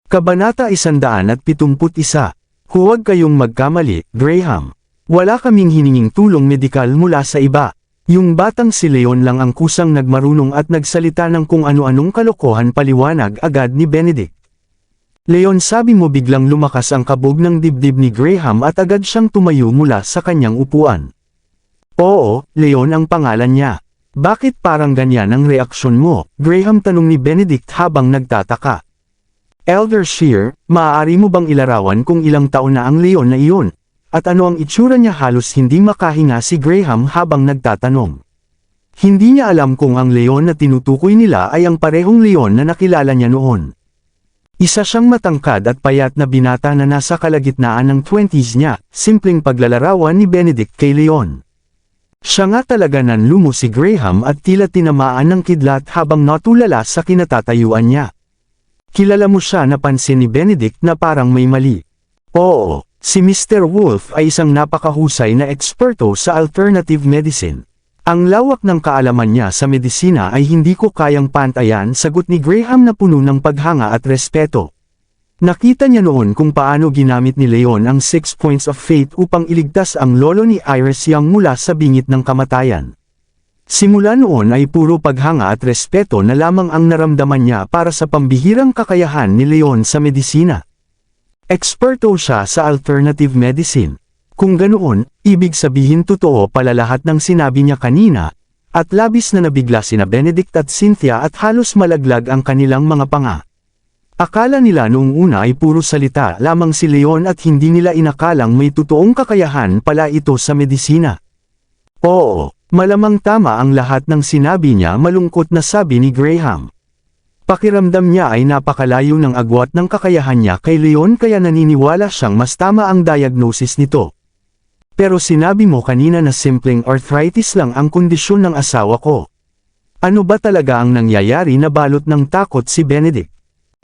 Kabanata 171. Huwag kayong magkamali, Graham. Wala kaming hininging tulong medikal mula sa iba. Yung batang si Leon lang ang kusang nagmarunong at nagsalita ng kung ano-anong kalokohan, paliwanag agad ni Benedict. Leon, sabi mo? Biglang lumakas ang kabog ng dibdib ni Graham at agad siyang tumayo mula sa kanyang upuan. Oo, Leon ang pangalan niya. Bakit parang ganyan ang reaksyon mo? Graham, tanong ni Benedict habang nagtataka. Elder Shear, maaari mo bang ilarawan kung ilang taon na ang Leon na iyon? At ano ang itsura niya? Halos hindi makahinga si Graham habang nagtatanong. Hindi niya alam kung ang Leon na tinutukoy nila ay ang parehong Leon na nakilala niya noon. Isa siyang matangkad at payat na binata na nasa kalagitnaan ng 20s niya, simpleng paglalarawan ni Benedict kay Leon. Siya nga talaga, nanlumo si Graham at tila tinamaan ng kidlat habang natulala sa kinatatayuan niya. Kilala mo siya? Napansin ni Benedict na parang may mali. Oo, si Mr. Wolf ay isang napakahusay na eksperto sa alternative medicine. Ang lawak ng kaalaman niya sa medisina ay hindi ko kayang pantayan, sagot ni Graham na puno ng paghanga at respeto. Nakita niya noon kung paano ginamit ni Leon ang 6 points of faith upang iligtas ang lolo ni Iris Young mula sa bingit ng kamatayan. Simula noon ay puro paghanga at respeto na lamang ang naramdaman niya para sa pambihirang kakayahan ni Leon sa medisina. Eksperto siya sa alternative medicine. Kung ganoon, ibig sabihin totoo pala lahat ng sinabi niya kanina, at labis na nabigla sina Benedict at Cynthia at halos malaglag ang kanilang mga panga. Akala nila noong una ay puro salita lamang si Leon at hindi nila inakalang may totoong kakayahan pala ito sa medisina. Oo, malamang tama ang lahat ng sinabi niya, malungkot na sabi ni Graham. Pakiramdam niya ay napakalayo ng agwat ng kakayahan niya kay Leon, kaya naniniwala siyang mas tama ang diagnosis nito. Pero sinabi mo kanina na simpleng arthritis lang ang kondisyon ng asawa ko. Ano ba talaga ang nangyayari? Nabalot ng takot si Benedict.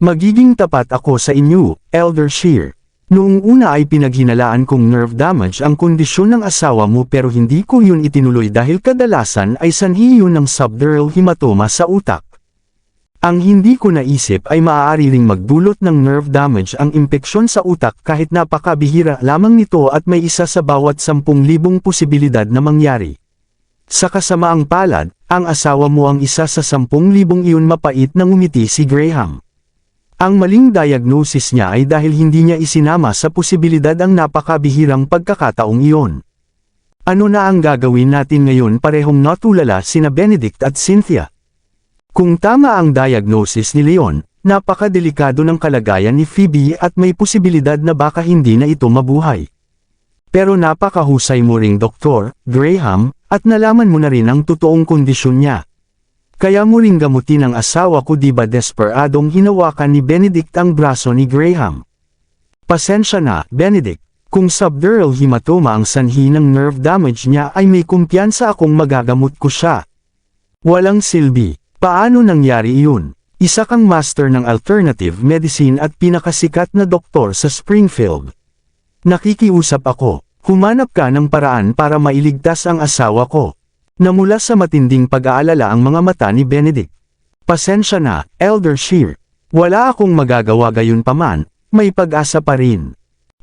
Magiging tapat ako sa inyo, Elder Shear. Noong una ay pinaghinalaan kong nerve damage ang kondisyon ng asawa mo, pero hindi ko yun itinuloy dahil kadalasan ay sanhi yun ng subdural hematoma sa utak. Ang hindi ko naisip ay maaari ring magdulot ng nerve damage ang impeksyon sa utak, kahit napakabihira lamang nito at may isa sa bawat 10,000 posibilidad na mangyari. Sa kasamaang palad, ang asawa mo ang isa sa 10,000 iyon. Mapait na ngumiti si Graham. Ang maling diagnosis niya ay dahil hindi niya isinama sa posibilidad ang napakabihirang pagkakataong iyon. Ano na ang gagawin natin ngayon? Parehong natulala sina Benedict at Cynthia. Kung tama ang diagnosis ni Leon, napakadelikado ng kalagayan ni Phoebe at may posibilidad na baka hindi na ito mabuhay. Pero napakahusay mo ring Dr. Graham, at nalaman mo na rin ang totoong kondisyon niya. Kaya mo ring gamutin ang asawa ko, di ba? Desperadong hinawakan ni Benedict ang braso ni Graham. Pasensya na, Benedict. Kung subdural hematoma ang sanhi ng nerve damage niya ay may kumpiyansa akong magagamot ko siya. Walang silbi. Paano nangyari iyon? Isa kang master ng alternative medicine at pinakasikat na doktor sa Springfield. Nakikiusap ako. Humanap ka ng paraan para mailigtas ang asawa ko. Namula sa matinding pag-aalala ang mga mata ni Benedict. Pasensya na, Elder Shear. Wala akong magagawa, gayon paman, may pag-asa pa rin.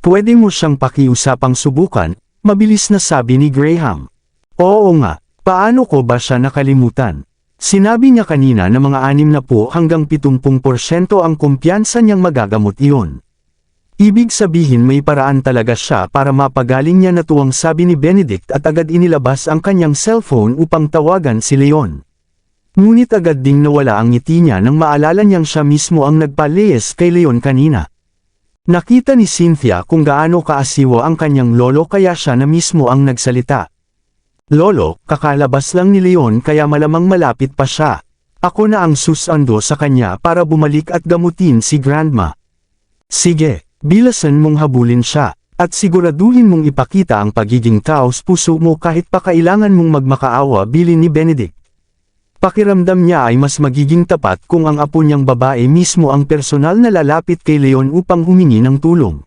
Pwede mo siyang pakiusapang subukan, mabilis na sabi ni Graham. Oo nga, paano ko ba siya nakalimutan? Sinabi niya kanina na mga 60 hanggang 70% ang kumpiyansa niyang magagamot iyon. Ibig sabihin may paraan talaga siya para mapagaling niya, natuwang sabi ni Benedict at agad inilabas ang kanyang cellphone upang tawagan si Leon. Ngunit agad ding nawala ang ngiti niya nang maalala niyang siya mismo ang nagpalihis kay Leon kanina. Nakita ni Cynthia kung gaano kaasiwa ang kanyang lolo, kaya siya na mismo ang nagsalita. Lolo, kakalabas lang ni Leon kaya malamang malapit pa siya. Ako na ang susando sa kanya para bumalik at gamutin si Grandma. Sige, bilasan mong habulin siya, at siguraduhin mong ipakita ang pagiging taos puso mo kahit pa kailangan mong magmakaawa, bilin ni Benedict. Pakiramdam niya ay mas magiging tapat kung ang apo niyang babae mismo ang personal na lalapit kay Leon upang humingi ng tulong.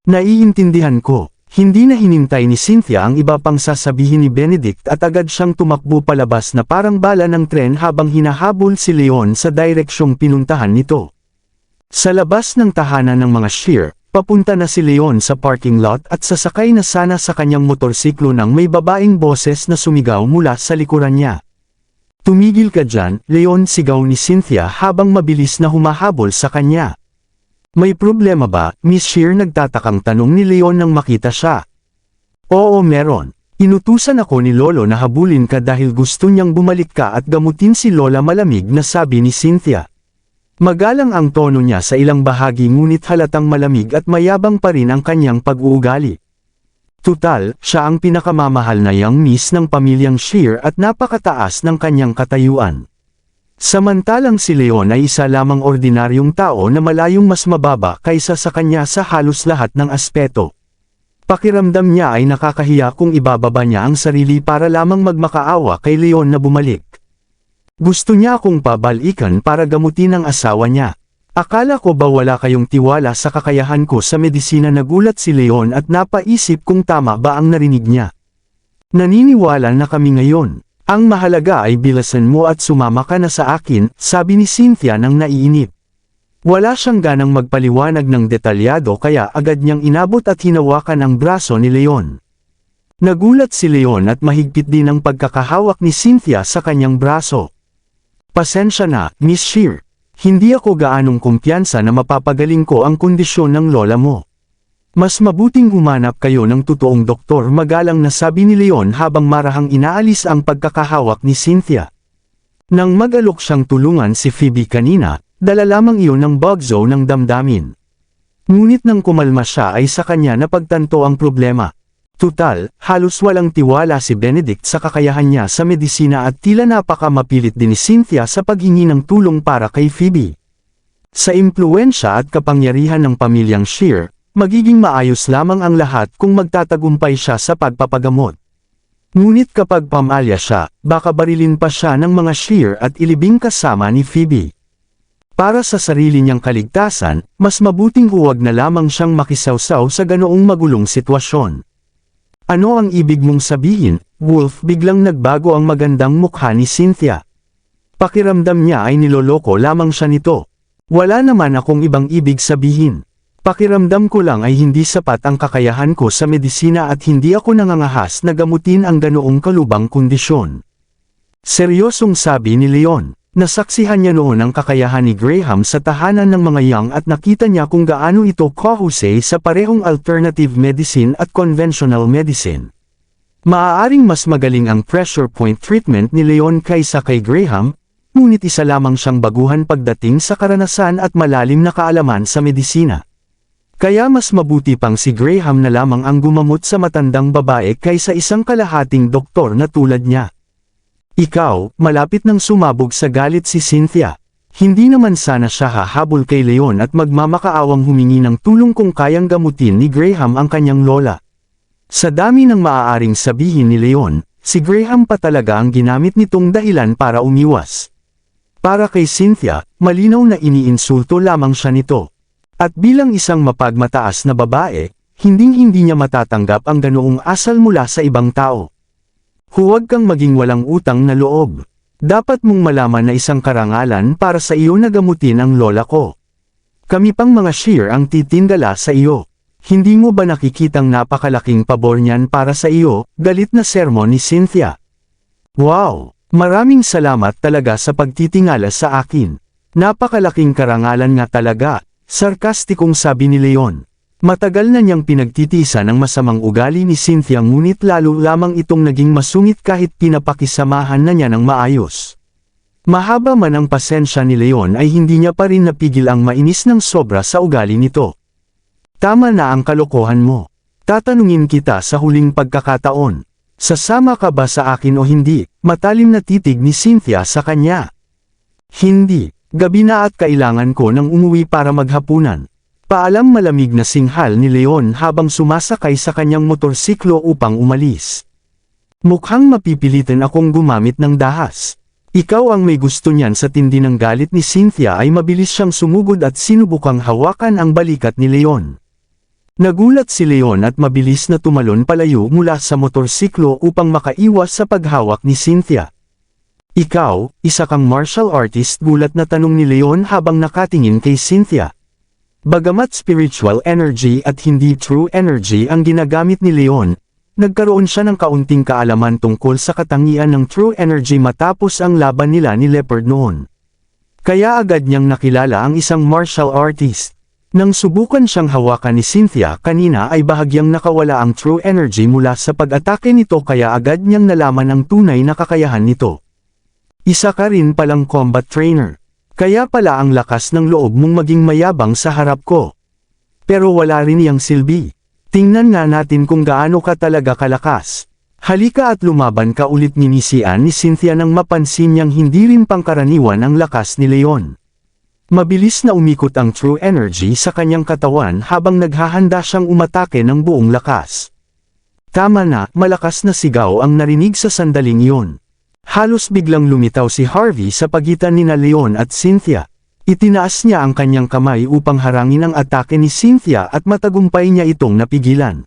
Naiintindihan ko. Hindi na hinintay ni Cynthia ang iba pang sasabihin ni Benedict at agad siyang tumakbo palabas na parang bala ng tren habang hinahabol si Leon sa direksyong pinuntahan nito. Sa labas ng tahanan ng mga Shear, papunta na si Leon sa parking lot at sasakay na sana sa kanyang motorsiklo nang may babaeng boses na sumigaw mula sa likuran niya. "Tumigil ka dyan, Leon," sigaw ni Cynthia habang mabilis na humahabol sa kanya. "May problema ba, Miss Shear?" nagtatakang tanong ni Leon nang makita siya. "Oo, meron. Inutusan ako ni Lolo na habulin ka dahil gusto niyang bumalik ka at gamutin si Lola," malamig na sabi ni Cynthia. Magalang ang tono niya sa ilang bahagi ngunit halatang malamig at mayabang pa rin ang kanyang pag-uugali. Tutal, siya ang pinakamamahal na young miss ng pamilyang Shear at napakataas ng kanyang katayuan. Samantalang si Leon ay isa lamang ordinaryong tao na malayong mas mababa kaysa sa kanya sa halos lahat ng aspeto. Pakiramdam niya ay nakakahiya kung ibababa niya ang sarili para lamang magmakaawa kay Leon na bumalik. "Gusto niya akong pabalikan para gamutin ang asawa niya. Akala ko ba wala kayong tiwala sa kakayahan ko sa medisina?" nagulat si Leon at napaisip kung tama ba ang narinig niya. "Naniniwala na kami ngayon. Ang mahalaga ay bilasan mo at sumama ka na sa akin," sabi ni Cynthia nang naiinip. Wala siyang ganang magpaliwanag ng detalyado kaya agad niyang inabot at hinawakan ang braso ni Leon. Nagulat si Leon at mahigpit din ang pagkakahawak ni Cynthia sa kanyang braso. "Pasensya na, Miss Shear. Hindi ako gaanong kumpiyansa na mapapagaling ko ang kondisyon ng lola mo. Mas mabuting humanap kayo ng totoong doktor," magalang na sabi ni Leon habang marahang inaalis ang pagkakahawak ni Cynthia. Nang mag-alok siyang tulungan si Phoebe kanina, dala lamang iyon ng bugzo ng damdamin. Ngunit nang kumalma siya ay sa kanya napagtanto ang problema. Tutal, halos walang tiwala si Benedict sa kakayahan niya sa medisina at tila napaka-mapilit din ni Cynthia sa paghingi ng tulong para kay Phoebe. Sa impluwensya at kapangyarihan ng pamilyang Shear, magiging maayos lamang ang lahat kung magtatagumpay siya sa pagpapagamot. Ngunit kapag pamalya siya, baka barilin pa siya ng mga Shear at ilibing kasama ni Phoebe. Para sa sarili niyang kaligtasan, mas mabuting huwag na lamang siyang makisawsaw sa ganoong magulong sitwasyon. "Ano ang ibig mong sabihin, Wolf?" Biglang nagbago ang magandang mukha ni Cynthia. Pakiramdam niya ay niloloko lamang siya nito. "Wala naman akong ibang ibig sabihin. Pakiramdam ko lang ay hindi sapat ang kakayahan ko sa medisina at hindi ako nangangahas na gamutin ang ganoong kalubang kondisyon." Seryosong sabi ni Leon. Nasaksihan niya noon ang kakayahan ni Graham sa tahanan ng mga young at nakita niya kung gaano ito kahusay sa parehong alternative medicine at conventional medicine. Maaaring mas magaling ang pressure point treatment ni Leon kaysa kay Graham, ngunit isa lamang siyang baguhan pagdating sa karanasan at malalim na kaalaman sa medisina. Kaya mas mabuti pang si Graham na lamang ang gumamot sa matandang babae kaysa isang kalahating doktor na tulad niya. "Ikaw," malapit nang sumabog sa galit si Cynthia. Hindi naman sana siya hahabol kay Leon at magmamakaawang humingi ng tulong kung kayang gamutin ni Graham ang kanyang lola. Sa dami ng maaaring sabihin ni Leon, si Graham pa talaga ang ginamit nitong dahilan para umiwas. Para kay Cynthia, malinaw na iniinsulto lamang siya nito. At bilang isang mapagmataas na babae, hinding-hindi niya matatanggap ang ganoong asal mula sa ibang tao. "Huwag kang maging walang utang na loob. Dapat mong malaman na isang karangalan para sa iyo na gamutin ang lola ko. Kami pang mga Shear ang titindala sa iyo. Hindi mo ba nakikitang napakalaking pabor niyan para sa iyo?" Galit na sermon ni Cynthia. "Wow! Maraming salamat talaga sa pagtitingala sa akin. Napakalaking karangalan nga talaga," sarkastikong sabi ni Leon. Matagal na niyang pinagtitiisan ang masamang ugali ni Cynthia ngunit lalo lamang itong naging masungit kahit pinapakisamahan na niya ng maayos. Mahaba man ang pasensya ni Leon ay hindi niya pa rin napigil ang mainis ng sobra sa ugali nito. "Tama na ang kalokohan mo. Tatanungin kita sa huling pagkakataon. Sasama ka ba sa akin o hindi?" Matalim na titig ni Cynthia sa kanya. "Hindi. Gabi na at kailangan ko nang umuwi para maghapunan." Paalam malamig na singhal ni Leon habang sumasakay sa kanyang motorsiklo upang umalis. "Mukhang mapipilitan akong gumamit ng dahas. Ikaw ang may gusto niyan." Sa tindi ng galit ni Cynthia ay mabilis siyang sumugod at sinubukang hawakan ang balikat ni Leon. Nagulat si Leon at mabilis na tumalon palayo mula sa motorsiklo upang makaiwas sa paghawak ni Cynthia. "Ikaw, isa kang martial artist?" gulat na tanong ni Leon habang nakatingin kay Cynthia. Bagamat spiritual energy at hindi true energy ang ginagamit ni Leon, nagkaroon siya ng kaunting kaalaman tungkol sa katangian ng true energy matapos ang laban nila ni Leopard noon. Kaya agad niyang nakilala ang isang martial artist. Nang subukan siyang hawakan ni Cynthia kanina ay bahagyang nakawala ang true energy mula sa pag-atake nito kaya agad niyang nalaman ang tunay na kakayahan nito. Isa ka rin palang combat trainer. Kaya pala ang lakas ng loob mong maging mayabang sa harap ko. Pero wala rin iyang silbi. Tingnan nga natin kung gaano ka talaga kalakas. Halika at lumaban ka ulit, ninisian ni Cynthia nang mapansin niyang hindi rin pangkaraniwan ang lakas ni Leon. Mabilis na umikot ang true energy sa kanyang katawan habang naghahanda siyang umatake ng buong lakas. Tama na, malakas na sigaw ang narinig sa sandaling iyon. Halos biglang lumitaw si Harvey sa pagitan nina Leon at Cynthia. Itinaas niya ang kanyang kamay upang harangin ang atake ni Cynthia at matagumpay niya itong napigilan.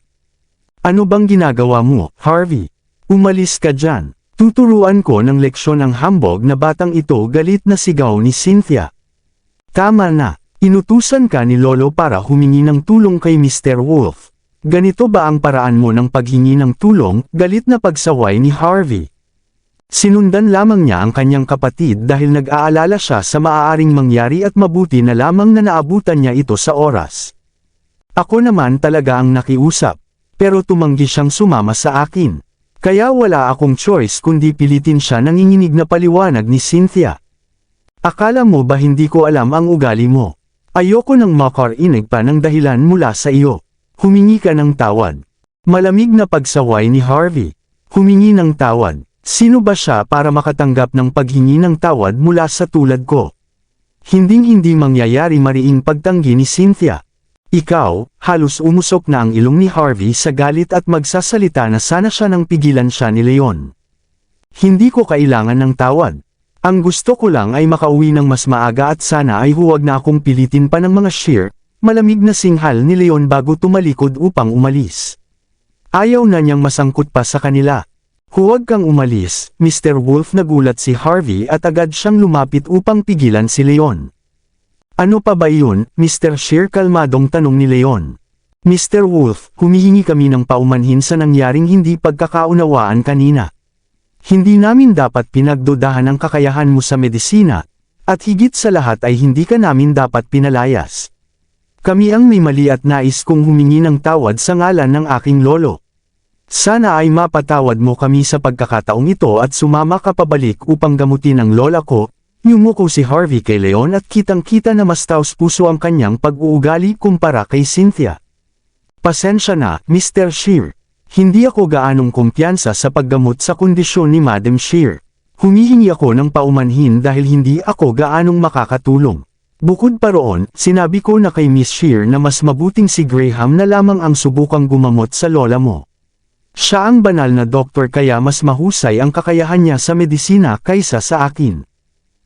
Ano bang ginagawa mo, Harvey? Umalis ka dyan. Tuturuan ko ng leksyon ang hambog na batang ito, galit na sigaw ni Cynthia. Tama na, inutusan ka ni Lolo para humingi ng tulong kay Mr. Wolf. Ganito ba ang paraan mo ng paghingi ng tulong? Galit na pagsaway ni Harvey. Sinundan lamang niya ang kanyang kapatid dahil nag-aalala siya sa maaaring mangyari at mabuti na lamang na naabutan niya ito sa oras. Ako naman talaga ang nakiusap, pero tumanggi siyang sumama sa akin. Kaya wala akong choice kundi pilitin siya, nanginginig na paliwanag ni Cynthia. Akala mo ba hindi ko alam ang ugali mo? Ayoko nang makarinig pa ng dahilan mula sa iyo. Humingi ka ng tawad. Malamig na pagsaway ni Harvey. Humingi ng tawad. Sino ba siya para makatanggap ng paghingi ng tawad mula sa tulad ko? Hinding-hindi mangyayari, mariing pagtanggi ni Cynthia. Ikaw, halos umusok na ang ilong ni Harvey sa galit at magsasalita na sana siya nang pigilan siya ni Leon. Hindi ko kailangan ng tawad. Ang gusto ko lang ay makauwi ng mas maaga at sana ay huwag na akong pilitin pa ng mga shear, malamig na singhal ni Leon bago tumalikod upang umalis. Ayaw na niyang masangkot pa sa kanila. Huwag kang umalis, Mr. Wolf, nagulat si Harvey at agad siyang lumapit upang pigilan si Leon. Ano pa ba yun, Mr. Shear? Kalmadong tanong ni Leon. Mr. Wolf, humihingi kami ng paumanhin sa nangyaring hindi pagkakaunawaan kanina. Hindi namin dapat pinagdudahan ang kakayahan mo sa medisina, at higit sa lahat ay hindi ka namin dapat pinalayas. Kami ang may mali at nais kong humingi ng tawad sa ngalan ng aking lolo. Sana ay mapatawad mo kami sa pagkakataong ito at sumama ka pabalik upang gamutin ang lola ko. Yumuko si Harvey kay Leon at kitang-kita na mas taos puso ang kanyang pag-uugali kumpara kay Cynthia. Pasensya na, Mr. Shear. Hindi ako gaanong kumpiyansa sa paggamot sa kondisyon ni Madam Shear. Humihingi ako ng paumanhin dahil hindi ako gaanong makakatulong. Bukod pa roon, sinabi ko na kay Miss Shear na mas mabuting si Graham na lamang ang subukang gumamot sa lola mo. Siya ang banal na doktor kaya mas mahusay ang kakayahan niya sa medisina kaysa sa akin.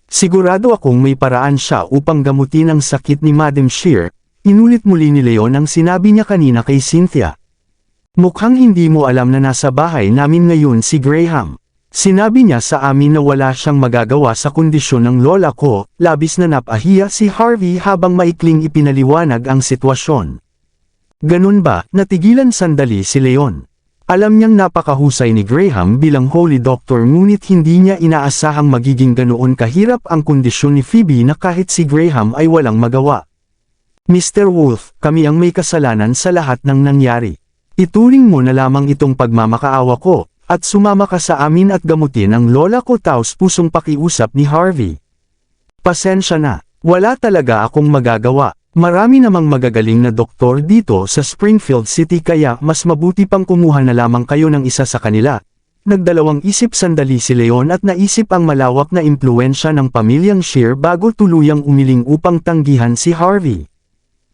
Sigurado akong may paraan siya upang gamutin ang sakit ni Madam Shear. Inulit muli ni Leon ang sinabi niya kanina kay Cynthia. Mukhang hindi mo alam na nasa bahay namin ngayon si Graham. Sinabi niya sa amin na wala siyang magagawa sa kondisyon ng lola ko. Labis na napahiya si Harvey habang maikling ipinaliwanag ang sitwasyon. Ganun ba? Natigilan sandali si Leon. Alam niyang napakahusay ni Graham bilang holy doctor, ngunit hindi niya inaasahang magiging ganoon kahirap ang kondisyon ni Phoebe na kahit si Graham ay walang magawa. Mr. Wolf, kami ang may kasalanan sa lahat ng nangyari. Ituring mo na lamang itong pagmamakaawa ko, at sumama ka sa amin at gamutin ang lola ko. Taos pusong pakiusap ni Harvey. Pasensya na, wala talaga akong magagawa. Marami namang magagaling na doktor dito sa Springfield City kaya mas mabuti pang kumuha na lamang kayo ng isa sa kanila. Nagdalawang isip sandali si Leon at naisip ang malawak na impluensya ng pamilyang Shear bago tuluyang umiling upang tanggihan si Harvey.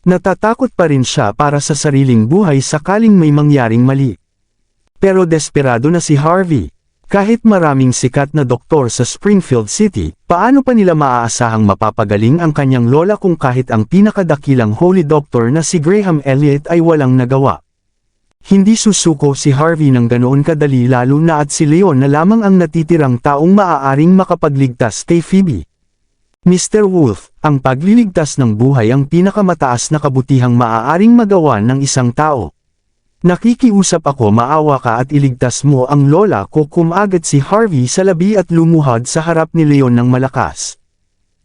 Natatakot pa rin siya para sa sariling buhay sakaling may mangyaring mali. Pero desperado na si Harvey. Kahit maraming sikat na doktor sa Springfield City, paano pa nila maaasahang mapapagaling ang kanyang lola kung kahit ang pinakadakilang holy doctor na si Graham Elliott ay walang nagawa? Hindi susuko si Harvey ng ganoon kadali, lalo na at si Leon na lamang ang natitirang taong maaaring makapagligtas kay Phoebe. Mr. Wolf, ang pagliligtas ng buhay ang pinakamataas na kabutihang maaaring magawa ng isang tao. Nakikiusap ako, maawa ka at iligtas mo ang lola ko. Kumagad si Harvey sa labi at lumuhad sa harap ni Leon ng malakas.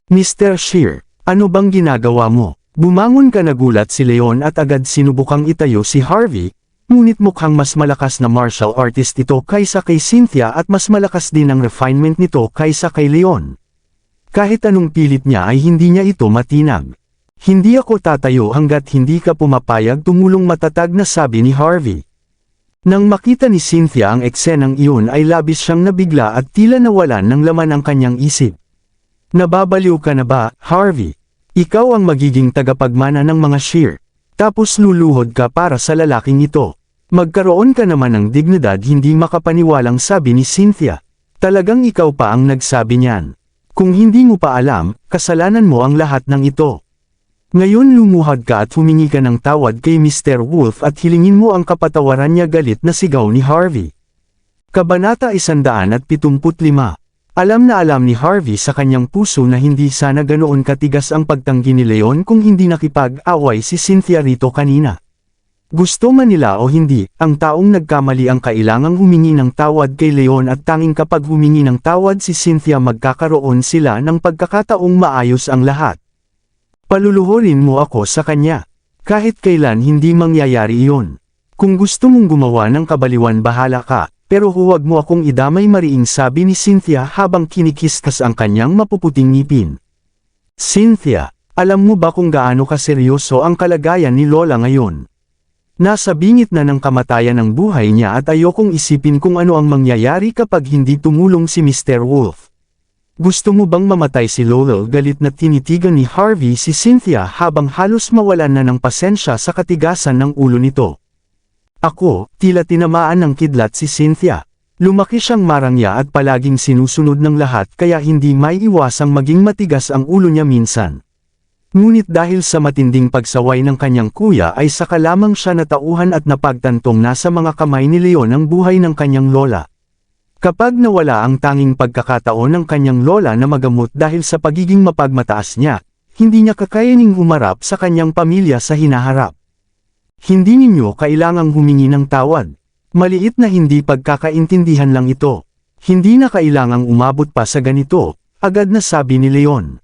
Mr. Shear, ano bang ginagawa mo? Bumangon ka, nagulat si Leon at agad sinubukang itayo si Harvey, ngunit mukhang mas malakas na martial artist ito kaysa kay Cynthia at mas malakas din ang refinement nito kaysa kay Leon. Kahit anong pilit niya ay hindi niya ito matinag. Hindi ako tatayo hanggat hindi ka pumapayag, tumulong matatag na sabi ni Harvey. Nang makita ni Cynthia ang eksenang iyon ay labis siyang nabigla at tila nawalan ng laman ang kanyang isip. Nababaliw ka na ba, Harvey? Ikaw ang magiging tagapagmana ng mga Shear. Tapos luluhod ka para sa lalaking ito. Magkaroon ka naman ng dignidad, hindi makapaniwalang sabi ni Cynthia. Talagang ikaw pa ang nagsabi niyan. Kung hindi mo pa alam, kasalanan mo ang lahat ng ito. Ngayon lumuhad ka at humingi ka ng tawad kay Mr. Wolf at hilingin mo ang kapatawaran niya, galit na sigaw ni Harvey. Kabanata 175. Alam na alam ni Harvey sa kanyang puso na hindi sana ganoon katigas ang pagtanggi ni Leon kung hindi nakipag-away si Cynthia rito kanina. Gusto man nila o hindi, ang taong nagkamali ang kailangang humingi ng tawad kay Leon at tanging kapag humingi ng tawad si Cynthia magkakaroon sila ng pagkakataong maayos ang lahat. Paluluhurin mo ako sa kanya. Kahit kailan hindi mangyayari iyon. Kung gusto mong gumawa ng kabaliwan, bahala ka, pero huwag mo akong idamay, mariing sabi ni Cynthia habang kinikiskas ang kanyang mapuputing ngipin. Cynthia, alam mo ba kung gaano kaseryoso ang kalagayan ni Lola ngayon? Nasa bingit na ng kamatayan ng buhay niya at ayokong isipin kung ano ang mangyayari kapag hindi tumulong si Mr. Wolf. Gusto mo bang mamatay si Lola? Galit na tinitigan ni Harvey si Cynthia habang halos mawalan na ng pasensya sa katigasan ng ulo nito. Ako, tila tinamaan ng kidlat si Cynthia. Lumaki siyang marangya at palaging sinusunod ng lahat kaya hindi maiiwasang maging matigas ang ulo niya minsan. Ngunit dahil sa matinding pagsaway ng kanyang kuya ay saka lamang siya natauhan at napagtantong nasa mga kamay ni Leon ang buhay ng kanyang lola. Kapag nawala ang tanging pagkakataon ng kanyang lola na magamot dahil sa pagiging mapagmataas niya, hindi niya kakayaning humarap sa kanyang pamilya sa hinaharap. Hindi ninyo kailangang humingi ng tawad. Maliit na hindi pagkakaintindihan lang ito. Hindi na kailangang umabot pa sa ganito, agad na sabi ni Leon.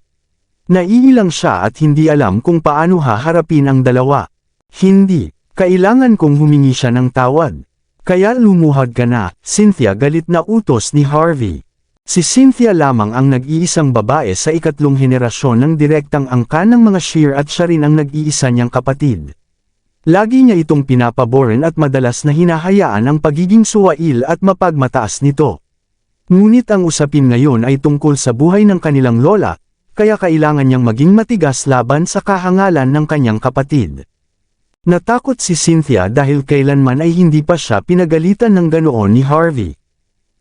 Naiilang siya at hindi alam kung paano haharapin ang dalawa. Hindi, kailangan kong humingi siya ng tawad. Kaya lumuhad ka na, Cynthia, galit na utos ni Harvey. Si Cynthia lamang ang nag-iisang babae sa ikatlong henerasyon ng direktang angkan ng mga Shear at siya rin ang nag-iisa niyang kapatid. Lagi niya itong pinapaboran at madalas na hinahayaan ang pagiging suwail at mapagmataas nito. Ngunit ang usapin ngayon ay tungkol sa buhay ng kanilang lola, kaya kailangan niyang maging matigas laban sa kahangalan ng kanyang kapatid. Natakot si Cynthia dahil kailanman ay hindi pa siya pinagalitan ng ganoon ni Harvey.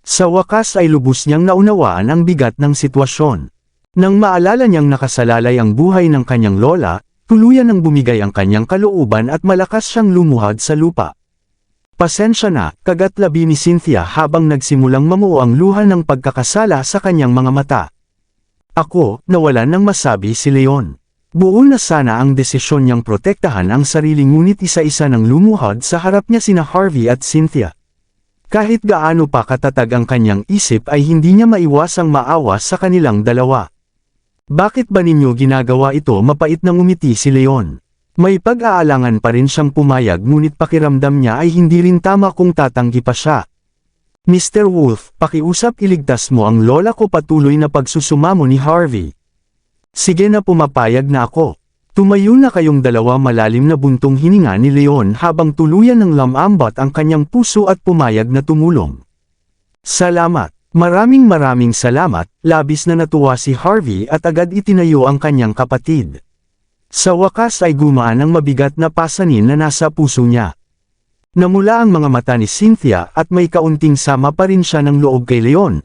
Sa wakas ay lubos niyang naunawaan ang bigat ng sitwasyon. Nang maalala niyang nakasalalay ang buhay ng kanyang lola, tuluyan nang bumigay ang kanyang kalooban at malakas siyang lumuhad sa lupa. Pasensya na, kagatlabi ni Cynthia habang nagsimulang mamuo ang luha ng pagkakasala sa kanyang mga mata. Ako, nawalan ng masabi si Leon. Buo na sana ang desisyon niyang protektahan ang sarili, ngunit isa-isa nang lumuhad sa harap niya sina Harvey at Cynthia. Kahit gaano pa katatag ang kanyang isip ay hindi niya maiwasang maawa sa kanilang dalawa. Bakit ba ninyo ginagawa ito? Mapait nang umiti si Leon. May pag-aalangan pa rin siyang pumayag, ngunit pakiramdam niya ay hindi rin tama kung tatanggi pa siya. Mr. Wolf, pakiusap iligtas mo ang lola ko, patuloy na pagsusumamo ni Harvey. Sige na, pumapayag na ako. Tumayo na kayong dalawa, malalim na buntong hininga ni Leon habang tuluyan ng lamambat ang kanyang puso at pumayag na tumulong. Salamat. Maraming salamat, labis na natuwa si Harvey at agad itinayo ang kanyang kapatid. Sa wakas ay gumaan ang mabigat na pasanin na nasa puso niya. Namula ang mga mata ni Cynthia at may kaunting sama pa rin siya ng loob kay Leon.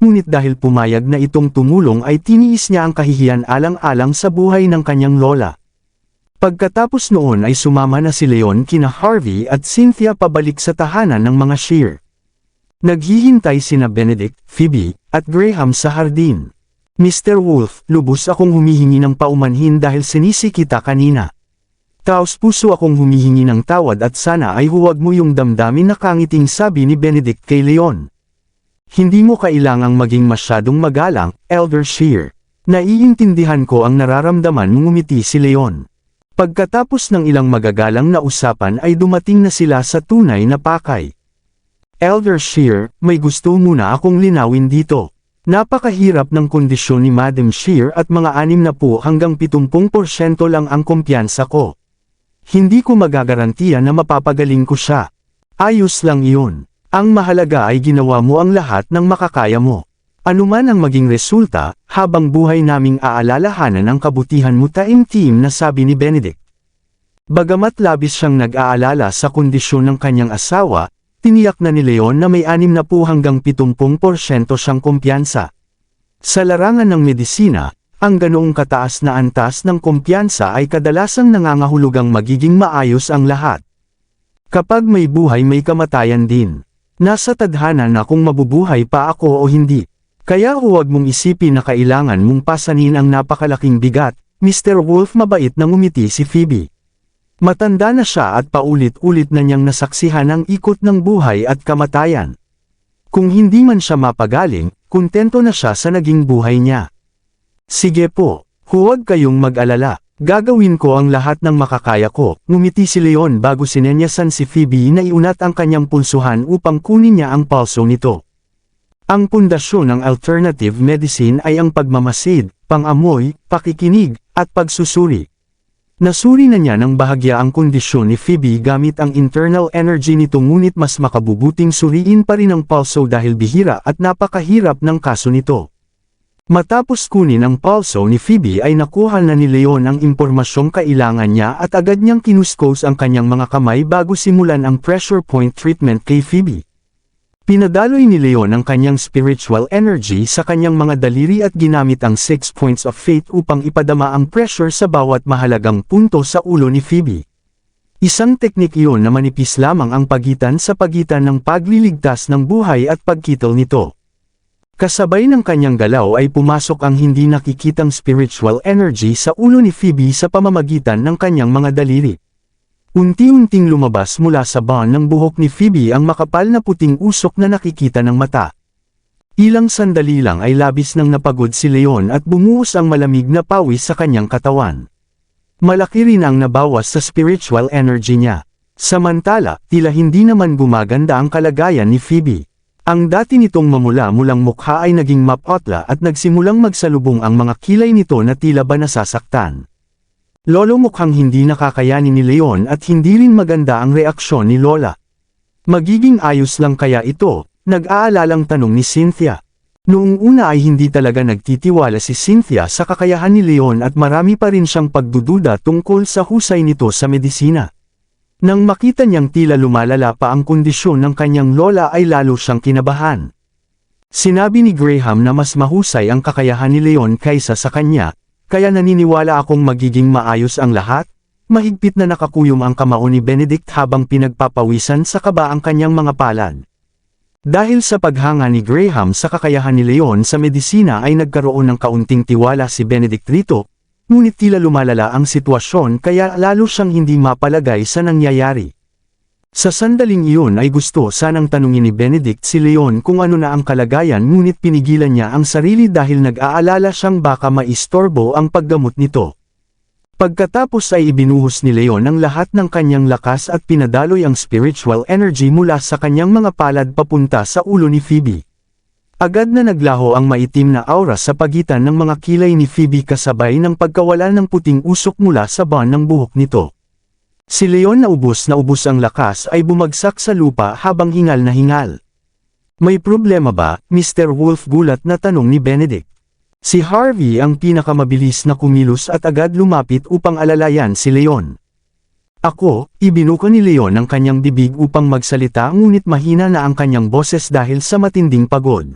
Ngunit dahil pumayag na itong tumulong ay tiniis niya ang kahihiyan alang-alang sa buhay ng kanyang lola. Pagkatapos noon ay sumama na si Leon kina Harvey at Cynthia pabalik sa tahanan ng mga Shear. Naghihintay sina Benedict, Phoebe, at Graham sa hardin. Mr. Wolf, lubos akong humihingi ng paumanhin dahil sinisi kita kanina. Taos-puso akong humihingi ng tawad at sana ay huwag mo yung damdamin na kangiting sabi ni Benedict kay Leon. Hindi mo kailangang maging masyadong magalang, Elder Shear. Naiintindihan ko ang nararamdaman, ngumiti si Leon. Pagkatapos ng ilang magagalang na usapan ay dumating na sila sa tunay na pakay. Elder Shear, may gusto muna akong linawin dito. Napakahirap ng kondisyon ni Madam Shear at mga 60 hanggang 70% lang ang kumpiyansa ko. Hindi ko magagarantiya na mapapagaling ko siya. Ayos lang iyon. Ang mahalaga ay ginawa mo ang lahat ng makakaya mo. Anuman ang maging resulta, habang buhay naming aalalahanan ang kabutihan mo, taimtim na sabi ni Benedict. Bagamat labis siyang nag-aalala sa kondisyon ng kanyang asawa, tiniyak na ni Leon na may 60 hanggang 70% siyang kumpiyansa. Sa larangan ng medisina, ang ganoong kataas na antas ng kumpiyansa ay kadalasang nangangahulugang magiging maayos ang lahat. Kapag may buhay may kamatayan din. Nasa tadhana na kung mabubuhay pa ako o hindi. Kaya huwag mong isipin na kailangan mong pasanin ang napakalaking bigat, Mr. Wolf. Mabait na ngumiti si Phoebe. Matanda na siya at paulit-ulit na niyang nasaksihan ang ikot ng buhay at kamatayan. Kung hindi man siya mapagaling, kontento na siya sa naging buhay niya. Sige po, huwag kayong mag-alala. Gagawin ko ang lahat ng makakaya ko, ngumiti si Leon bago sinenyasan si Phoebe na iunat ang kanyang pulsuhan upang kunin niya ang pulso nito. Ang pundasyon ng alternative medicine ay ang pagmamasid, pang-amoy, pakikinig, at pagsusuri. Nasuri na niya ng bahagya ang kondisyon ni Phoebe gamit ang internal energy nito, ngunit mas makabubuting suriin pa rin ang pulso dahil bihira at napakahirap ng kaso nito. Matapos kunin ang pulso ni Phoebe ay nakuha na ni Leon ang impormasyong kailangan niya at agad niyang kinuskos ang kanyang mga kamay bago simulan ang pressure point treatment kay Phoebe. Pinadaloy ni Leon ang kanyang spiritual energy sa kanyang mga daliri at ginamit ang 6 points of faith upang ipadama ang pressure sa bawat mahalagang punto sa ulo ni Phoebe. Isang teknik iyon na manipis lamang ang pagitan ng pagliligtas ng buhay at pagkitol nito. Kasabay ng kanyang galaw ay pumasok ang hindi nakikitang spiritual energy sa ulo ni Phoebe sa pamamagitan ng kanyang mga daliri. Unti-unting lumabas mula sa band ng buhok ni Phoebe ang makapal na puting usok na nakikita ng mata. Ilang sandali lang ay labis nang napagod si Leon at bumuhos ang malamig na pawis sa kanyang katawan. Malaki rin ang nabawas sa spiritual energy niya. Samantala, tila hindi naman gumaganda ang kalagayan ni Phoebe. Ang dati nitong mamula-mulang mukha ay naging mapotla at nagsimulang magsalubong ang mga kilay nito na tila ba nasasaktan. Lolo, mukhang hindi nakakayanin ni Leon at hindi rin maganda ang reaksyon ni Lola. Magiging ayos lang kaya ito? Nag-aalalang tanong ni Cynthia. Noong una ay hindi talaga nagtitiwala si Cynthia sa kakayahan ni Leon at marami pa rin siyang pagdududa tungkol sa husay nito sa medisina. Nang makita niyang tila lumalala pa ang kondisyon ng kanyang lola ay lalo siyang kinabahan. Sinabi ni Graham na mas mahusay ang kakayahan ni Leon kaysa sa kanya, kaya naniniwala akong magiging maayos ang lahat. Mahigpit na nakakuyom ang kamao ni Benedict habang pinagpapawisan sa kaba ang kanyang mga palad. Dahil sa paghanga ni Graham sa kakayahan ni Leon sa medisina ay nagkaroon ng kaunting tiwala si Benedict rito, ngunit tila lumalala ang sitwasyon kaya lalo siyang hindi mapalagay sa nangyayari. Sa sandaling iyon ay gusto sanang tanungin ni Benedict si Leon kung ano na ang kalagayan, ngunit pinigilan niya ang sarili dahil nag-aalala siyang baka maistorbo ang paggamot nito. Pagkatapos ay ibinuhos ni Leon ang lahat ng kanyang lakas at pinadaloy ang spiritual energy mula sa kanyang mga palad papunta sa ulo ni Phoebe. Agad na naglaho ang maitim na aura sa pagitan ng mga kilay ni Phoebe kasabay ng pagkawala ng puting usok mula sa band ng buhok nito. Si Leon na ubos ang lakas ay bumagsak sa lupa habang hingal na hingal. May problema ba, Mr. Wolf? Gulat na tanong ni Benedict. Si Harvey ang pinakamabilis na kumilos at agad lumapit upang alalayan si Leon. Ako, ibinuka ni Leon ang kanyang bibig upang magsalita ngunit mahina na ang kanyang boses dahil sa matinding pagod.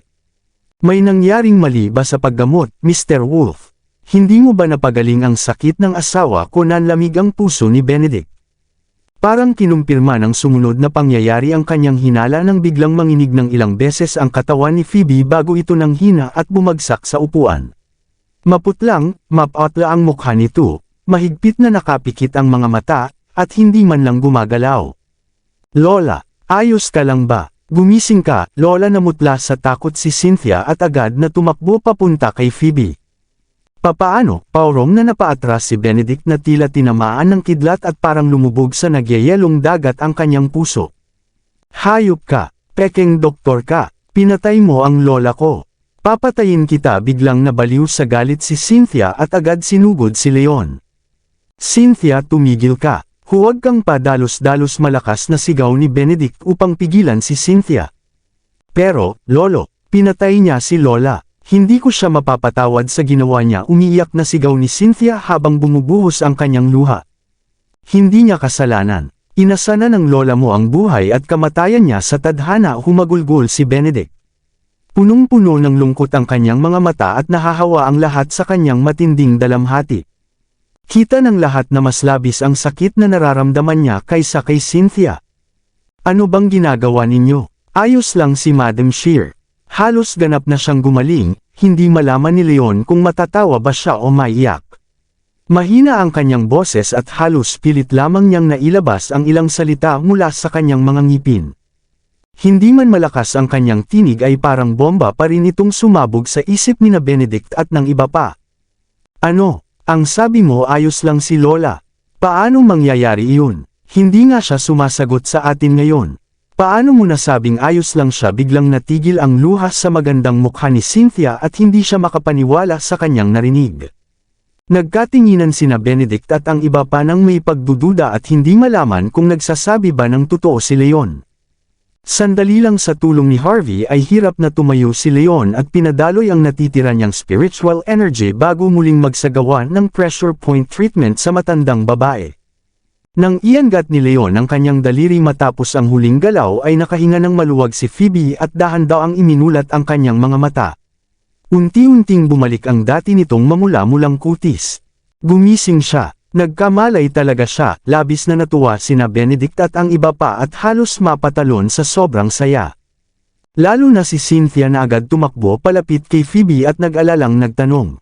May nangyaring mali ba sa paggamot, Mr. Wolf? Hindi mo ba napagaling ang sakit ng asawa ko? Nanlamig ang puso ni Benedict. Parang kinumpirma ng sumunod na pangyayari ang kanyang hinala nang biglang manginig ng ilang beses ang katawan ni Phoebe bago ito nanghina at bumagsak sa upuan. Maputlang, mapotla ang mukha nito, mahigpit na nakapikit ang mga mata, at hindi man lang gumagalaw. Lola, ayos ka lang ba? Gumising ka, Lola, namutla sa takot si Cynthia at agad na tumakbo papunta kay Phoebe. Papaano, paurong na napaatras si Benedict na tila tinamaan ng kidlat at parang lumubog sa nagyayelong dagat ang kanyang puso. Hayop ka, pekeng doktor ka, pinatay mo ang lola ko. Papatayin kita, biglang nabaliw sa galit si Cynthia at agad sinugod si Leon. Cynthia, tumigil ka. Huwag kang padalos-dalos, malakas na sigaw ni Benedict upang pigilan si Cynthia. Pero, Lolo, pinatay niya si Lola. Hindi ko siya mapapatawad sa ginawa niya, umiiyak na sigaw ni Cynthia habang bumubuhos ang kanyang luha. Hindi niya kasalanan. Inasana ng lola mo ang buhay at kamatayan niya sa tadhana, humagulgol si Benedict. Punong-puno ng lungkot ang kanyang mga mata at nahahawa ang lahat sa kanyang matinding dalamhati. Kita ng lahat na mas labis ang sakit na nararamdaman niya kaysa kay Cynthia. Ano bang ginagawa ninyo? Ayos lang si Madam Shear. Halos ganap na siyang gumaling, hindi malaman ni Leon kung matatawa ba siya o maiyak. Mahina ang kanyang boses at halos pilit lamang niyang nailabas ang ilang salita mula sa kanyang mga ngipin. Hindi man malakas ang kanyang tinig ay parang bomba pa rin itong sumabog sa isip ni na Benedict at ng iba pa. Ano? Ang sabi mo ayos lang si Lola. Paano mangyayari iyon? Hindi nga siya sumasagot sa atin ngayon. Paano mo nasabing ayos lang siya? Biglang natigil ang luha sa magandang mukha ni Cynthia at hindi siya makapaniwala sa kanyang narinig. Nagkatinginan sina Benedict at ang iba pa nang may pagdududa at hindi malaman kung nagsasabi ba ng totoo si Leon. Sandali lang sa tulong ni Harvey ay hirap na tumayo si Leon at pinadaloy ang natitira niyang spiritual energy bago muling magsagawa ng pressure point treatment sa matandang babae. Nang iangat ni Leon ang kanyang daliri matapos ang huling galaw ay nakahinga ng maluwag si Phoebe at dahan-daang iminulat ang kanyang mga mata. Unti-unting bumalik ang dati nitong mamula-mulang kutis. Gumising siya. Nagkamalay talaga siya, labis na natuwa sina Benedict at ang iba pa at halos mapatalon sa sobrang saya. Lalo na si Cynthia na agad tumakbo palapit kay Phoebe at nag-alalang nagtanong.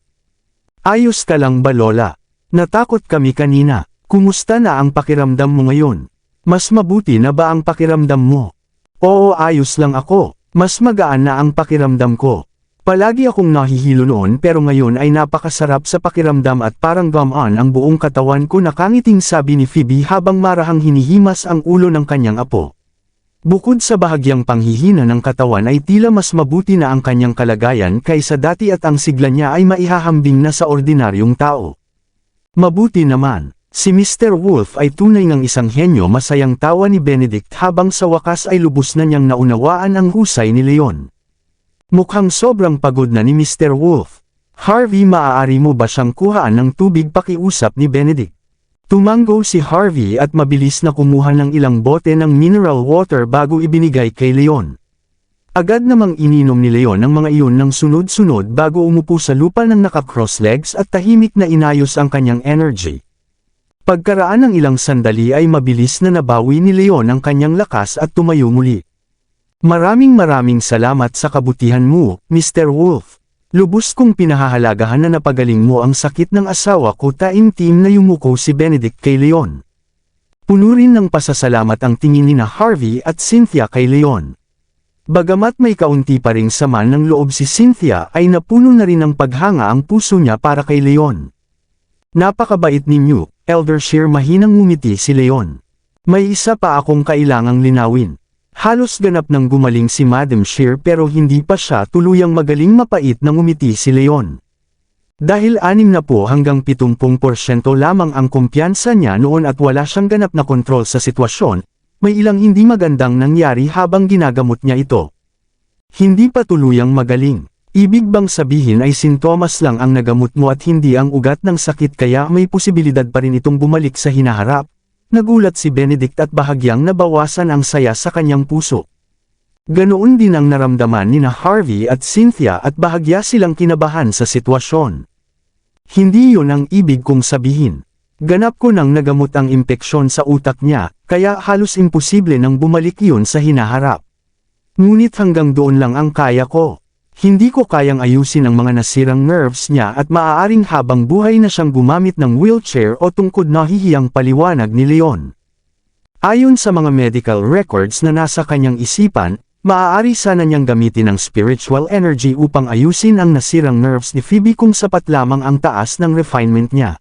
Ayos ka lang ba, Lola? Natakot kami kanina. Kumusta na ang pakiramdam mo ngayon? Mas mabuti na ba ang pakiramdam mo? Oo, ayos lang ako. Mas magaan na ang pakiramdam ko. Palagi akong nahihilo noon pero ngayon ay napakasarap sa pakiramdam at parang gamaan ang buong katawan ko, nakangiting sabi ni Phoebe habang marahang hinihimas ang ulo ng kanyang apo. Bukod sa bahagyang panghihina ng katawan ay tila mas mabuti na ang kanyang kalagayan kaysa dati at ang sigla niya ay maihahambing na sa ordinaryong tao. Mabuti naman. Si Mr. Wolf ay tunay ngang isang henyo, masayang tawa ni Benedict habang sa wakas ay lubos na niyang naunawaan ang husay ni Leon. Mukhang sobrang pagod na ni Mr. Wolf. Harvey, maaari mo ba siyang kuhaan ng tubig, pakiusap ni Benedict. Tumango si Harvey at mabilis na kumuha ng ilang bote ng mineral water bago ibinigay kay Leon. Agad namang ininom ni Leon ang mga iyon ng sunod-sunod bago umupo sa lupa ng naka-cross legs at tahimik na inayos ang kanyang energy. Pagkaraan ng ilang sandali ay mabilis na nabawi ni Leon ang kanyang lakas at tumayo muli. Maraming salamat sa kabutihan mo, Mr. Wolf. Lubos kong pinahahalagahan na napagaling mo ang sakit ng asawa ko, taimtim na yumuko si Benedict kay Leon. Puno rin ng pasasalamat ang tingin ni na Harvey at Cynthia kay Leon. Bagamat may kaunti pa ring sama ng loob si Cynthia ay napuno na rin ng paghanga ang puso niya para kay Leon. Napakabait ninyo, Elder Shear, mahinang ngumiti si Leon. May isa pa akong kailangang linawin. Halos ganap nang gumaling si Madam Shear pero hindi pa siya tuluyang magaling, mapait na ngumiti si Leon. Dahil 60 hanggang 70% lamang ang kumpiyansa niya noon at wala siyang ganap na kontrol sa sitwasyon, may ilang hindi magandang nangyari habang ginagamot niya ito. Hindi pa tuluyang magaling. Ibig bang sabihin ay sintomas lang ang nagamot mo at hindi ang ugat ng sakit, kaya may posibilidad pa rin itong bumalik sa hinaharap? Nagulat si Benedict at bahagyang nabawasan ang saya sa kanyang puso. Ganoon din ang naramdaman ni na Harvey at Cynthia at bahagya silang kinabahan sa sitwasyon. Hindi yun ang ibig kong sabihin. Ganap ko nang nagamot ang impeksyon sa utak niya, kaya halos imposible nang bumalik yun sa hinaharap. Ngunit hanggang doon lang ang kaya ko. Hindi ko kayang ayusin ang mga nasirang nerves niya at maaaring habang buhay na siyang gumamit ng wheelchair o tungkod na hihiyang paliwanag ni Leon. Ayon sa mga medical records na nasa kanyang isipan, maaari sana niyang gamitin ang spiritual energy upang ayusin ang nasirang nerves ni Phoebe kung sapat lamang ang taas ng refinement niya.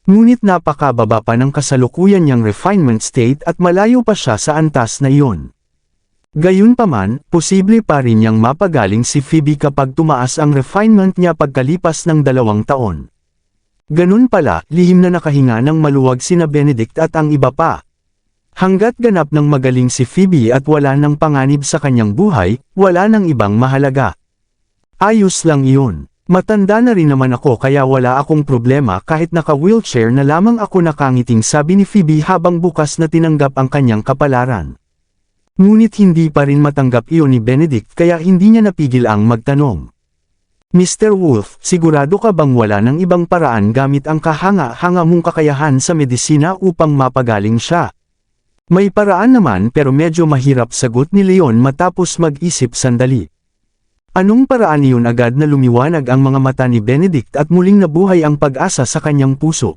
Ngunit napakababa pa ng kasalukuyan niyang refinement state at malayo pa siya sa antas na iyon. Gayunpaman, posible pa rin niyang mapagaling si Phoebe kapag tumaas ang refinement niya pagkalipas ng 2 taon. Ganun pala, lihim na nakahinga ng maluwag sina Benedict at ang iba pa. Hanggat ganap ng magaling si Phoebe at wala ng panganib sa kanyang buhay, wala ng ibang mahalaga. Ayos lang iyon. Matanda na rin naman ako kaya wala akong problema kahit naka-wheelchair na lamang ako, nakangiting sabi ni Phoebe habang bukas na tinanggap ang kanyang kapalaran. Ngunit hindi pa rin matanggap iyon ni Benedict kaya hindi niya napigil ang magtanong. Mr. Wolf, sigurado ka bang wala ng ibang paraan gamit ang kahanga-hanga mong kakayahan sa medisina upang mapagaling siya? May paraan naman pero medyo mahirap, sagot ni Leon matapos mag-isip sandali. Anong paraan iyon? Agad na lumiwanag ang mga mata ni Benedict at muling nabuhay ang pag-asa sa kanyang puso.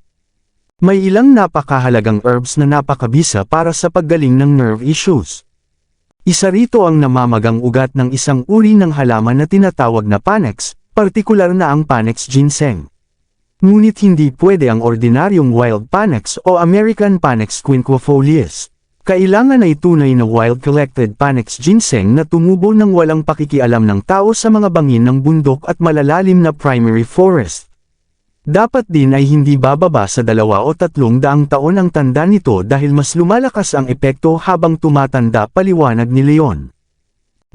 May ilang napakahalagang herbs na napakabisa para sa paggaling ng nerve issues. Isa rito ang namamagang ugat ng isang uri ng halaman na tinatawag na Panax, partikular na ang Panax ginseng. Ngunit hindi pwede ang ordinaryong wild Panax o American Panax quinquefolius. Kailangan ay tunay na wild collected Panax ginseng na tumubo ng walang pakikialam ng tao sa mga bangin ng bundok at malalalim na primary forest. Dapat din ay hindi bababa sa 2 o 300 taon ang tanda nito dahil mas lumalakas ang epekto habang tumatanda, paliwanag ni Leon.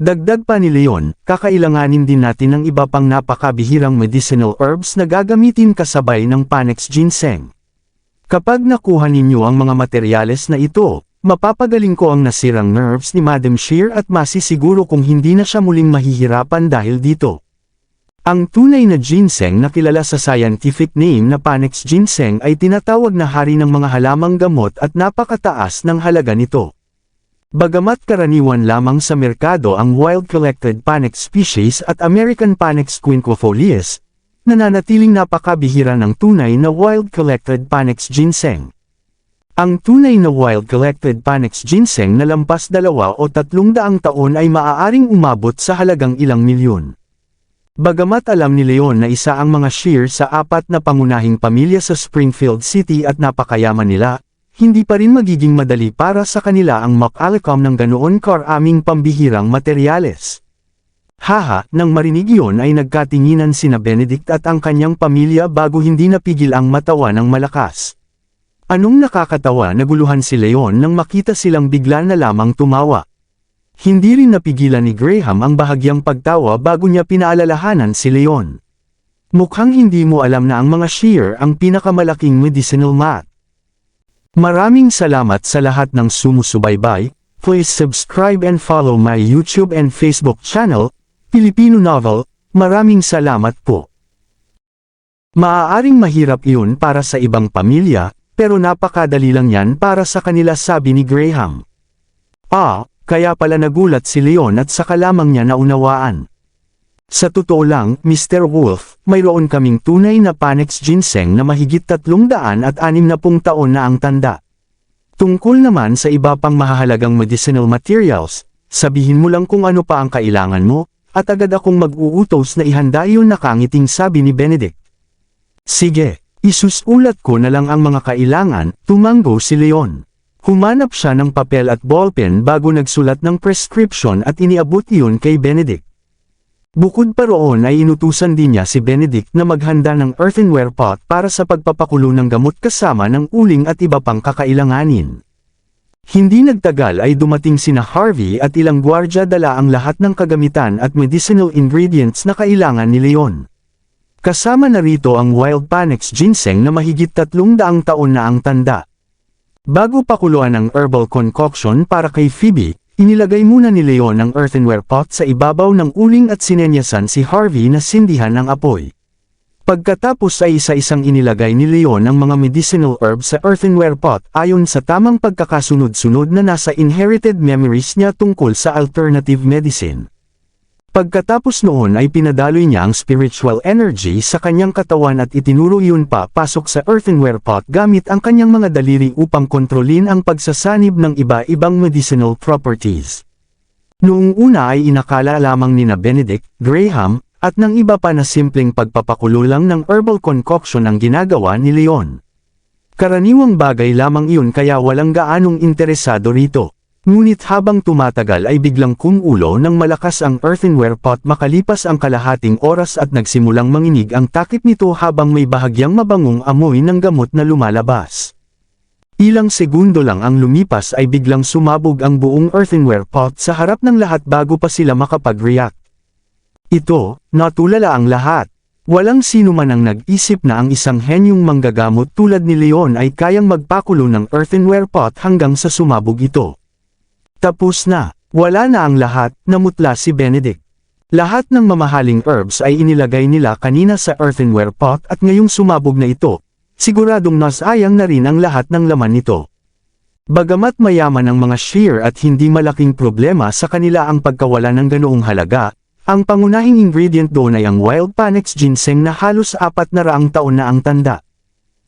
Dagdag pa ni Leon, kakailanganin din natin ng iba pang napakabihirang medicinal herbs na gagamitin kasabay ng Panax ginseng. Kapag nakuha ninyo ang mga materyales na ito, mapapagaling ko ang nasirang nerves ni Madam Shear at masisiguro kung hindi na siya muling mahihirapan dahil dito. Ang tunay na ginseng na kilala sa scientific name na Panax ginseng ay tinatawag na hari ng mga halamang gamot at napakataas ng halaga nito. Bagamat karaniwan lamang sa merkado ang wild collected Panax species at American Panax quinquefolius, nananatiling napakabihira ng tunay na wild collected Panax ginseng. Ang tunay na wild collected Panax ginseng na lampas 2 o 300 taon ay maaaring umabot sa halagang ilang milyon. Bagamat alam ni Leon na isa ang mga Shear sa 4 na pangunahing pamilya sa Springfield City at napakayaman nila, hindi pa rin magiging madali para sa kanila ang makalakam ng ganoon karaming pambihirang materyales. Haha, nang marinig iyon ay nagkatinginan sina Benedict at ang kanyang pamilya bago hindi napigil ang matawa ng malakas. Anong nakakatawa, naguluhan si Leon nang makita silang bigla na lamang tumawa. Hindi rin napigilan ni Graham ang bahagyang pagtawa bago niya pinaalalahanan si Leon. Mukhang hindi mo alam na ang mga Shear ang pinakamalaking medicinal mat. Maraming salamat sa lahat ng sumusubaybay. Please subscribe and follow my YouTube and Facebook channel, Filipino Novel. Maraming salamat po. Maaaring mahirap iyon para sa ibang pamilya, pero napakadali lang yan para sa kanila, sabi ni Graham. Kaya pala nagulat si Leon at saka lamang niya naunawaan. Sa totoo lang, Mr. Wolf, mayroon kaming tunay na Panax ginseng na mahigit 360 taon na ang tanda. Tungkol naman sa iba pang mahahalagang medicinal materials, sabihin mo lang kung ano pa ang kailangan mo, at agad akong mag-uutos na ihanda iyon, nakangiting sabi ni Benedict. Sige, isusulat ko na lang ang mga kailangan, tumanggo si Leon. Humanap siya ng papel at ballpen bago nagsulat ng prescription at iniabot iyon kay Benedict. Bukod pa roon ay inutusan din niya si Benedict na maghanda ng earthenware pot para sa pagpapakulo ng gamot kasama ng uling at iba pang kakailanganin. Hindi nagtagal ay dumating sina Harvey at ilang gwardya, dala ang lahat ng kagamitan at medicinal ingredients na kailangan ni Leon. Kasama na rito ang wild Panax ginseng na mahigit 300 taon na ang tanda. Bago pakuluan ang herbal concoction para kay Phoebe, inilagay muna ni Leon ang earthenware pot sa ibabaw ng uling at sinenyasan si Harvey na sindihan ng apoy. Pagkatapos ay isa-isang inilagay ni Leon ang mga medicinal herbs sa earthenware pot ayon sa tamang pagkakasunod-sunod na nasa inherited memories niya tungkol sa alternative medicine. Pagkatapos noon ay pinadaloy niya ang spiritual energy sa kanyang katawan at itinuro iyon pa pasok sa earthenware pot gamit ang kanyang mga daliri upang kontrolin ang pagsasanib ng iba-ibang medicinal properties. Noong una ay inakala lamang nina Benedict, Graham, at ng iba pa na simpleng pagpapakulo lang ng herbal concoction ang ginagawa ni Leon. Karaniwang bagay lamang iyon kaya walang gaanong interesado rito. Ngunit habang tumatagal ay biglang kumulo ng malakas ang earthenware pot makalipas ang kalahating oras at nagsimulang manginig ang takip nito habang may bahagyang mabangong amoy ng gamot na lumalabas. Ilang segundo lang ang lumipas ay biglang sumabog ang buong earthenware pot sa harap ng lahat bago pa sila makapag-react. Ito, natulala ang lahat. Walang sino man ang nag-isip na ang isang henyong manggagamot tulad ni Leon ay kayang magpakulo ng earthenware pot hanggang sa sumabog ito. Tapos na, wala na ang lahat, namutla si Benedict. Lahat ng mamahaling herbs ay inilagay nila kanina sa earthenware pot at ngayong sumabog na ito, siguradong nasayang na rin ang lahat ng laman nito. Bagamat mayaman ang mga shear at hindi malaking problema sa kanila ang pagkawala ng ganoong halaga, ang pangunahing ingredient doon ay ang wild panax ginseng na halos 400 taon na ang tanda.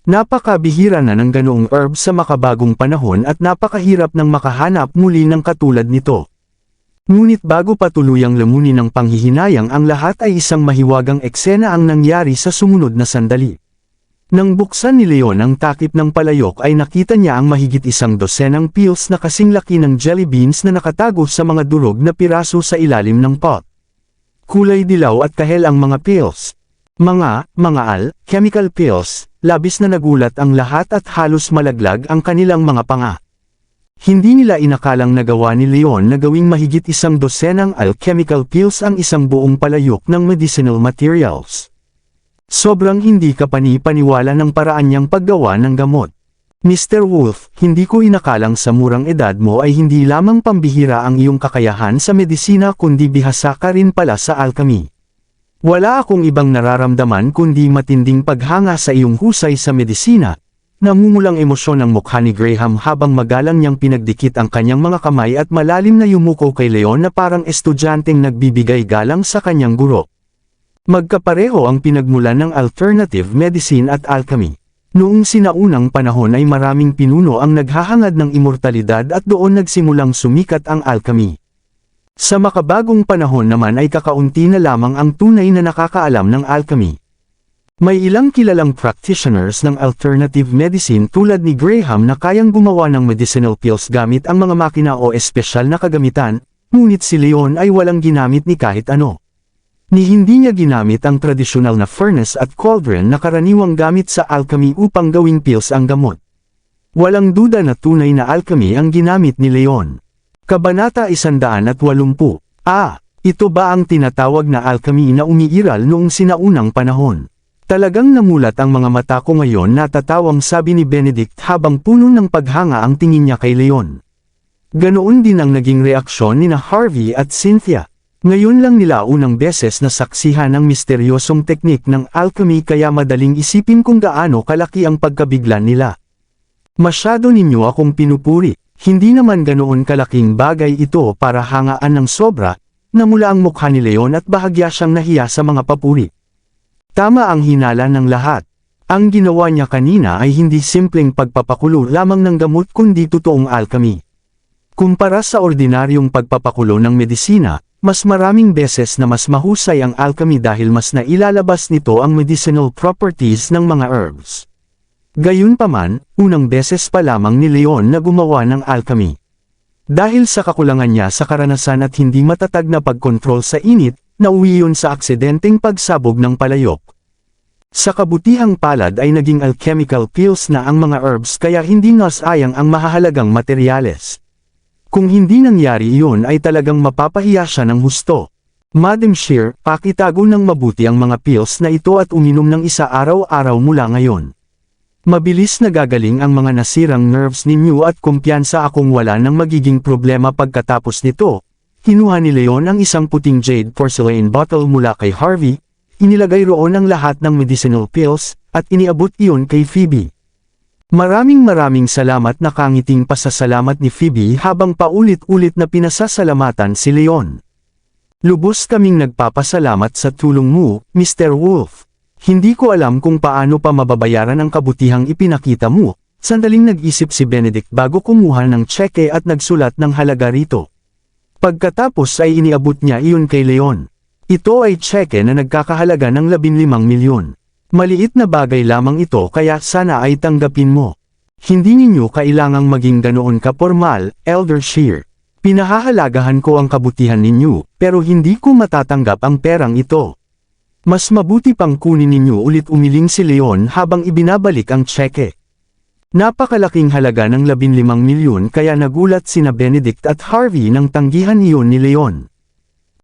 Napakabihira na ng ganoong herb sa makabagong panahon at napakahirap ng makahanap muli ng katulad nito. Ngunit bago pa tuluyang lamunin ng panghihinayang ang lahat ay isang mahiwagang eksena ang nangyari sa sumunod na sandali. Nang buksan ni Leon ang takip ng palayok ay nakita niya ang mahigit 100 pills na kasing laki ng jelly beans na nakatago sa mga durog na piraso sa ilalim ng pot. Kulay dilaw at kahel ang mga pills. Mga chemical pills, labis na nagulat ang lahat at halos malaglag ang kanilang mga panga. Hindi nila inakalang nagawa ni Leon na gawing mahigit 100 alchemical pills ang isang buong palayok ng medicinal materials. Sobrang hindi kapani-paniwala ng paraan niyang paggawa ng gamot. Mr. Wolf, hindi ko inakalang sa murang edad mo ay hindi lamang pambihira ang iyong kakayahan sa medisina kundi bihasa ka rin pala sa alchemy. Wala akong ibang nararamdaman kundi matinding paghanga sa iyong husay sa medisina. Namumulang emosyon ang mukha ni Graham habang magalang niyang pinagdikit ang kanyang mga kamay at malalim na yumuko kay Leon na parang estudyanteng nagbibigay galang sa kanyang guro. Magkapareho ang pinagmulan ng alternative medicine at alchemy. Noong sinaunang panahon ay maraming pinuno ang naghahangad ng immortalidad at doon nagsimulang sumikat ang alchemy. Sa makabagong panahon naman ay kakaunti na lamang ang tunay na nakakaalam ng alchemy. May ilang kilalang practitioners ng alternative medicine tulad ni Graham na kayang gumawa ng medicinal pills gamit ang mga makina o espesyal na kagamitan, ngunit si Leon ay walang ginamit ni kahit ano. Ni hindi niya ginamit ang tradisyonal na furnace at cauldron na karaniwang gamit sa alchemy upang gawing pills ang gamot. Walang duda na tunay na alchemy ang ginamit ni Leon. Kabanata 180. Ito ba ang tinatawag na alchemy na umiiral noong sinaunang panahon? Talagang namulat ang mga mata ko ngayon na tatawang sabi ni Benedict habang puno ng paghanga ang tingin niya kay Leon. Ganoon din ang naging reaksyon ni na Harvey at Cynthia. Ngayon lang nila unang beses na saksihan ang misteryosong teknik ng alchemy kaya madaling isipin kung gaano kalaki ang pagkabiglan nila. Masyado ninyo akong pinupuri, hindi naman ganoon kalaking bagay ito para hangaan ng sobra, namula ang mukha ni Leon at bahagya siyang nahiya sa mga papuri. Tama ang hinala ng lahat. Ang ginawa niya kanina ay hindi simpleng pagpapakulo lamang ng gamot kundi totoong alchemy. Kumpara sa ordinaryong pagpapakulo ng medisina, mas maraming beses na mas mahusay ang alchemy dahil mas nailalabas nito ang medicinal properties ng mga herbs. Gayunpaman, unang beses pa lamang ni Leon na gumawa ng alchemy. Dahil sa kakulangan niya sa karanasan at hindi matatag na pagkontrol sa init, nauwi yun sa aksidenteng pagsabog ng palayok. Sa kabutihang palad ay naging alchemical pills na ang mga herbs kaya hindi nasayang ang mahahalagang materyales. Kung hindi nangyari iyon ay talagang mapapahiya siya ng husto. Madam Shear, pakitago ng mabuti ang mga pills na ito at uminom ng isa araw-araw mula ngayon. Mabilis na gagaling ang mga nasirang nerves ninyo at kumpiyansa akong wala nang magiging problema pagkatapos nito. Kinuha ni Leon ang isang puting jade porcelain bottle mula kay Harvey, inilagay roon ang lahat ng medicinal pills, at iniabot iyon kay Phoebe. Maraming salamat na kangiting pasasalamat ni Phoebe habang paulit-ulit na pinasasalamatan si Leon. Lubos kaming nagpapasalamat sa tulong mo, Mr. Wolf. Hindi ko alam kung paano pa mababayaran ang kabutihang ipinakita mo. Sandaling nag-isip si Benedict bago kumuha ng tseke at nagsulat ng halaga rito. Pagkatapos ay iniabot niya iyon kay Leon. Ito ay tseke na nagkakahalaga ng 15 milyon. Maliit na bagay lamang ito kaya sana ay tanggapin mo. Hindi ninyo kailangang maging ganoon kapormal, Elder Shear. Pinahahalagahan ko ang kabutihan ninyo, pero hindi ko matatanggap ang perang ito. Mas mabuti pang kunin ninyo ulit, umiling si Leon habang ibinabalik ang tseke. Napakalaking halaga ng 15 milyon kaya nagulat sina Benedict at Harvey nang tanggihan iyon ni Leon.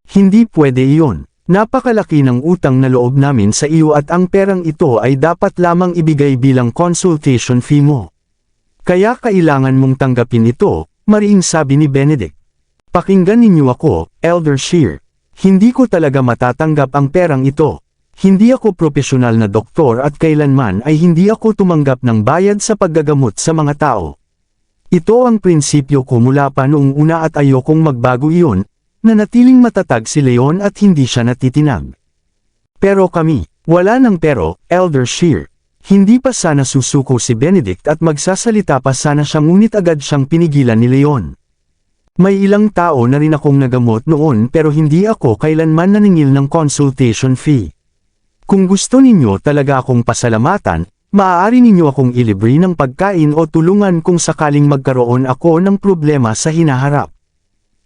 Hindi pwede iyon. Napakalaki ng utang na loob namin sa iyo at ang perang ito ay dapat lamang ibigay bilang consultation fee mo. Kaya kailangan mong tanggapin ito, mariing sabi ni Benedict. Pakinggan ninyo ako, Elder Shear. Hindi ko talaga matatanggap ang perang ito. Hindi ako profesional na doktor at kailanman ay hindi ako tumanggap ng bayad sa paggagamot sa mga tao. Ito ang prinsipyo ko mula pa noong una at ayokong magbago iyon, nanatiling matatag si Leon at hindi siya natitinag. Pero kami, wala nang pero, Elder Shear. Hindi pa sana susuko si Benedict at magsasalita pa sana siya ngunit agad siyang pinigilan ni Leon. May ilang tao na rin akong nagamot noon pero hindi ako kailanman naningil ng consultation fee. Kung gusto ninyo talaga akong pasalamatan, maaari ninyo akong ilibre ng pagkain o tulungan kung sakaling magkaroon ako ng problema sa hinaharap.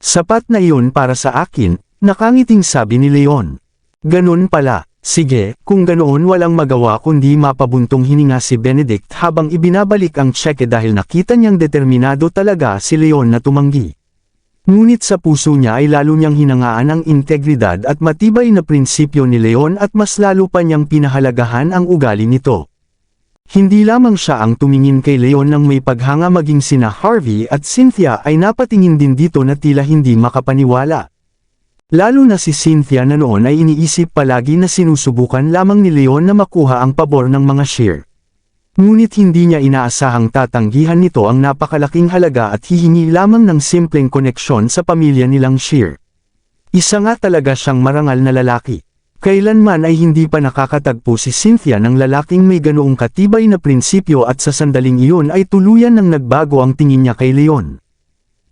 Sapat na iyon para sa akin, nakangiting sabi ni Leon. Ganun pala. Sige, kung ganoon walang magawa kundi mapabuntong hininga si Benedict habang ibinabalik ang tseke dahil nakita niyang determinado talaga si Leon na tumanggi. Ngunit sa puso niya ay lalo niyang hinangaan ang integridad at matibay na prinsipyo ni Leon at mas lalo pa niyang pinahalagahan ang ugali nito. Hindi lamang siya ang tumingin kay Leon nang may paghanga, maging sina Harvey at Cynthia ay napatingin din dito na tila hindi makapaniwala. Lalo na si Cynthia na noon ay iniisip palagi na sinusubukan lamang ni Leon na makuha ang pabor ng mga Shear. Ngunit hindi niya inaasahang tatanggihan nito ang napakalaking halaga at hihingi lamang ng simpleng koneksyon sa pamilya nilang Shear. Isa nga talaga siyang marangal na lalaki. Kailanman ay hindi pa nakakatagpo si Cynthia ng lalaking may ganoong katibay na prinsipyo at sa sandaling iyon ay tuluyan nang nagbago ang tingin niya kay Leon.